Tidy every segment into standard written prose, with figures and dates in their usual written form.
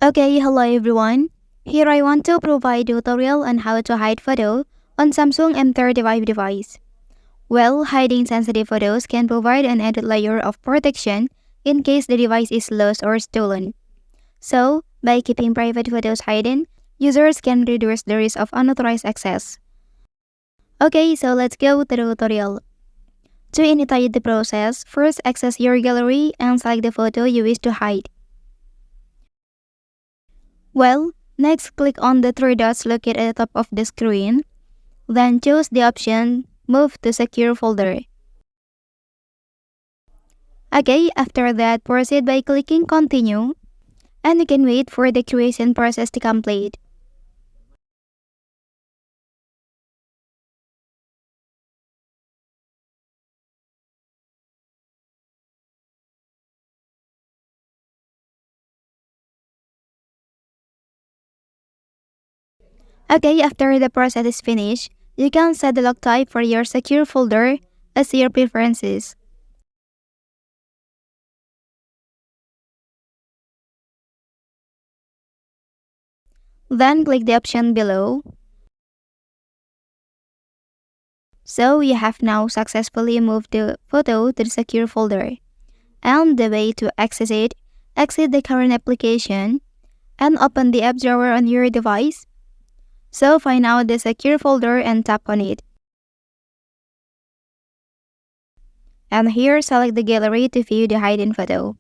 Okay, hello everyone. Here I want to provide a tutorial on how to hide photo on Samsung M35 device. Well, hiding sensitive photos can provide an added layer of protection in case the device is lost or stolen. So, by keeping private photos hidden, users can reduce the risk of unauthorized access. Okay, so let's go to the tutorial. To initiate the process, first access your gallery and select the photo you wish to hide. Well, next click on the three dots located at the top of the screen. Then choose the option Move to Secure Folder. Okay, after that, proceed by clicking Continue, and you can wait for the creation process to complete. Okay, after the process is finished, you can set the lock type for your secure folder as your preferences. Then click the option below. So you have now successfully moved the photo to the secure folder. And the way to access it, exit the current application and open the app drawer on your device. So find out the secure folder and tap on it. And here select the gallery to view the hidden photo.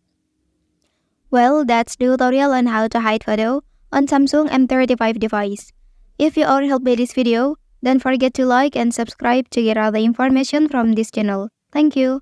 Well, that's the tutorial on how to hide photo on Samsung M35 device. If you are helped by this video, don't forget to like and subscribe to get all the information from this channel. Thank you.